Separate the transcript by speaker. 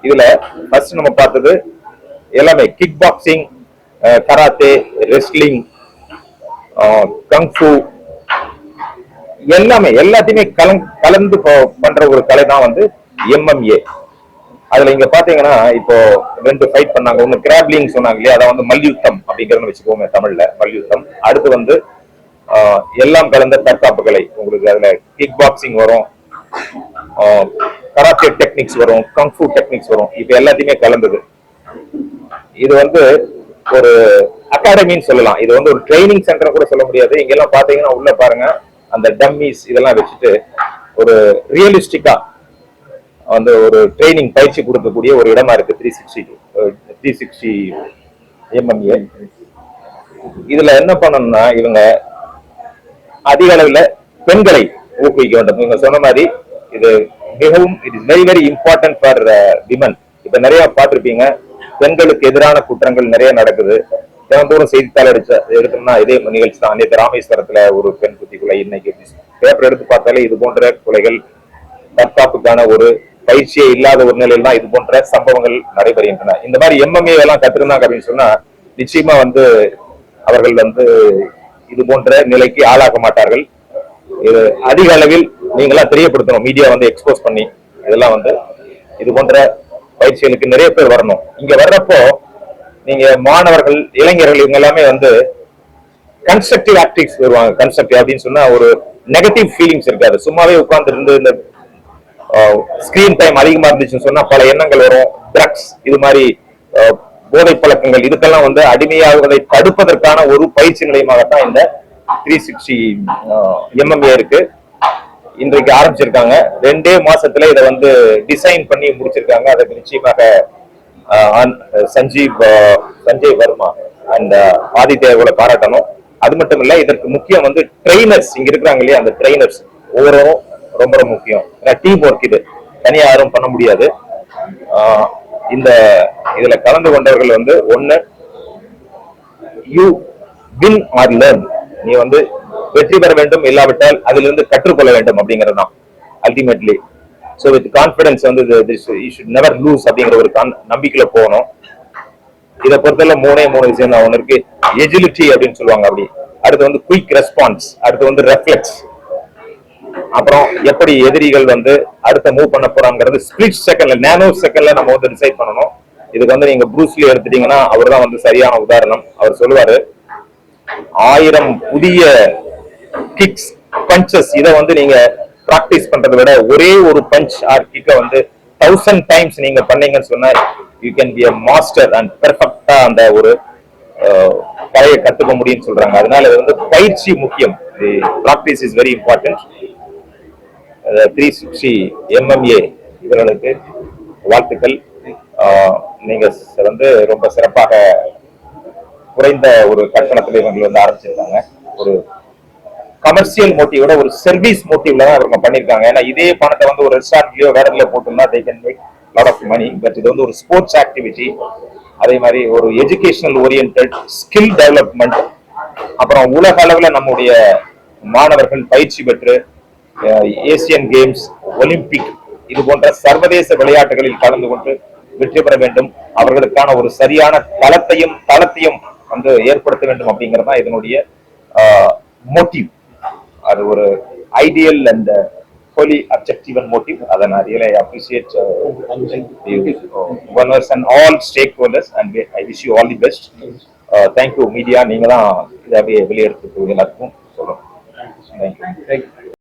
Speaker 1: இதுல ஃபர்ஸ்ட் நம்ம பார்த்தது எல்லாமே கிக் பாக்ஸிங், கராத்தே, ரெஸ்லிங், கங்ஃபு, எல்லாத்தையுமே கலந்து பண்ற ஒரு கலை தான் வந்து MMA. அதுல இங்க பாத்தீங்கன்னா இப்போ 2 ஃபைட் பண்ணாங்க. ஒண்ணு கிராப்லிங் சொன்னாங்க இல்லையா, அதை வந்து மல்யுத்தம் அப்படிங்கறத வச்சுக்கோங்க தமிழ்ல, மல்யுத்தம். அடுத்து வந்து எல்லாம் கலந்த தற்காப்பு கலை. உங்களுக்கு அதுல கிக் பாக்ஸிங் வரும், கராத்தே டெக்னிக்ஸ் வரும், கங்ஃபு டெக்னிக்ஸ் வரும். இப்ப எல்லாத்தையுமே கலந்தது. இது வந்து ஒரு அகாடமின்னு சொல்லலாம். இது வந்து ஒரு ட்ரைனிங் சென்டர் கூட சொல்ல முடியாது. இங்க எல்லாம் பாத்தீங்கன்னா உள்ள பாருங்க, அந்த டம்மிஸ் இதெல்லாம் வச்சுட்டு ஒரு ரியலிஸ்டிக்கா வந்து ஒரு ட்ரைனிங் பயிற்சி கொடுக்கக்கூடிய ஒரு இடமா இருக்கு 360 MMA. இதுல என்ன பண்ணணும்னா, இவங்க அதிக அளவுல பெண்களை ஊக்குவிக்க வேண்டும். நீங்க சொன்ன மாதிரி இது மிகவும் it is very very important for women. இப்ப நிறைய பார்த்திருப்பீங்க, பெண்களுக்கு எதிரான குற்றங்கள் நிறைய நடக்குது. தினந்தோறும் செய்தித்தாள் எடுத்தோம்னா இதே நிகழ்ச்சி தான். நேற்று ராமேஸ்வரத்துல ஒரு பெண் குத்தி கொலை, இன்னைக்கு பேப்பர் எடுத்து பார்த்தாலே இது போன்ற கொலைகள், தற்காப்புக்கான ஒரு பயிற்சியே இல்லாத ஒரு நிலையில் தான் இது போன்ற சம்பவங்கள் நடைபெறுகின்றன. இந்த மாதிரி MMA எல்லாம் கத்திருந்தாங்க அப்படின்னு சொன்னா நிச்சயமா வந்து அவர்கள் வந்து இது போன்ற நிலைக்கு ஆளாக மாட்டார்கள். இது அதிக அளவில் நீங்களா தெரியப்படுத்தணும், மீடியா வந்து எக்ஸ்போஸ் பண்ணி இதெல்லாம் வந்து இது போன்ற பயிற்சிகளுக்கு நிறைய பேர் வரணும். இங்க வர்றப்போ நீங்க மாணவர்கள், இளைஞர்கள் இவங்க எல்லாமே வந்து கன்ஸ்ட்ரக்டிவ் ஆக்டிவிட்டிஸ் வருவாங்க. கன்ஸ்ட்ரக்டிவ் அப்படின்னு சொன்னா ஒரு நெகட்டிவ் ஃபீலிங்ஸ் இருக்காது. சும்மாவே உட்கார்ந்து இருந்து இந்த ஸ்கிரீன் டைம் அதிகமா இருந்துச்சுன்னு சொன்னா பல எண்ணங்கள் வரும். ட்ரக்ஸ், இது மாதிரி போதை பழக்கங்கள், இதுக்கெல்லாம் வந்து அடிமையாகுவதை தடுப்பதற்கான ஒரு பயிற்சி நிலையமாகத்தான் இந்த 360 MMA இருக்கு. இன்றைக்கு ஆரம்பிச்சிருக்காங்க. 2 மாசத்துல இதை வந்து டிசைன் பண்ணி முடிச்சிருக்காங்க. அதுக்கு நிச்சயமாக சஞ்சய் வர்மா அண்ட் ஆதித்யாவோட பாராட்டணும். அது மட்டும் இல்ல, இதற்கு முக்கியம் வந்து ட்ரெயினர்ஸ் இங்க இருக்கிறாங்க இல்லையா, அந்த ட்ரெயினர்ஸ் ஒவ்வொருவரும் ரொம்ப ரொம்ப முக்கியம். டீம் ஒர்க், இது தனியா யாரும் பண்ண முடியாது. இந்த இதுல கலந்து கொண்டவர்கள் வந்து ஒண்ணு யூ வின் ஆர் லேர்ன், நீ வந்து வெற்றி பெற வேண்டும், இல்லாவிட்டால் அதிலிருந்து கற்றுக்கொள்ள வேண்டும் அப்படிங்கிறது தான் அல்டிமேட்லி. ஸோ வித் கான்பிடன்ஸ் வந்து யூ ஷுட் நெவர் லூஸ் அப்படிங்கிற ஒரு நம்பிக்கையில போகணும். இதை பொறுத்தவரை 3 விஷயம் தான். ஒன்று இருக்கு எஜிலிட்டி அப்படின்னு சொல்லுவாங்க, அப்படி. அடுத்து வந்து குயிக் ரெஸ்பான்ஸ், அடுத்து வந்து ரெஃப்ளெக்ஸ், அப்புறம் எப்படி எதிரிகள் வந்து அடுத்த மூவ் பண்ண போறாங்கிறது ஸ்பிளிட் செகண்ட்ல, நானோ செகண்ட்ல நம்ம வந்து டிசைட் பண்ணணும். இதுக்கு வந்து நீங்க ப்ரூஸ்லி எடுத்துட்டீங்கன்னா அவர் தான் வந்து சரியான உதாரணம். அவர் சொல்லுவாரு, 1000 புதிய கிக்ஸ், பஞ்சஸ், இதை வந்து நீங்க பிராக்டிஸ் பண்றதை விட ஒரே ஒரு பஞ்ச் ஆர் கிக்க வந்து 1000 டைம்ஸ் நீங்க பண்ணீங்கன்னு சொன்னா you can be a master and பெர்ஃபெக்ட்டா அந்த ஒரு கலையை கத்துக்க முடியும்னு சொல்றாங்க. அதனால இது வந்து பயிற்சி முக்கியம். Practice is very important. 360 MMA இவர்களுக்கு வாழ்த்துக்கள். நீங்க வந்து ரொம்ப சிறப்பாக குறைந்த ஒரு கட்டணத்தில் இவங்க வந்து ஆரம்பிச்சிருக்காங்க. ஒரு கமர்ஷியல் மோட்டிவோட ஒரு சர்வீஸ் மோட்டிவ்ல தான் இவங்க பண்ணிருக்காங்க. ஏன்னா இதே பணத்தை வந்து ஒரு ரெஸ்டாரண்ட்லயோ வேற இடத்துல போட்டோம்னா they can make lot of money. But இது வந்து ஒரு ஸ்போர்ட்ஸ் ஆக்டிவிட்டி, அதே மாதிரி ஒரு எஜுகேஷனல் ஓரியன்டட் ஸ்கில் டெவலப்மெண்ட். அப்புறம் உலக அளவுல நம்முடைய மாணவர்கள் பயிற்சி பெற்று ஏசியன் கேம்ஸ், ஒலிம்பிக், இது போன்ற சர்வதேச விளையாட்டுகளில் கலந்து கொண்டு வெற்றி பெற வேண்டும். அவர்களுக்கான ஒரு சரியான தளத்தையும் வந்து ஏற்படுத்த வேண்டும் அப்படிங்கிறது தான் இதனுடைய மோட்டிவ். அது ஒரு ideal and holy objective and motive. அதை நான் really appreciate owners and all stakeholders, and I wish you all the best. Thank you media. நீங்க தான் இதை வெளியெடுத்து எல்லாத்துக்கும் சொல்லணும். Thank you.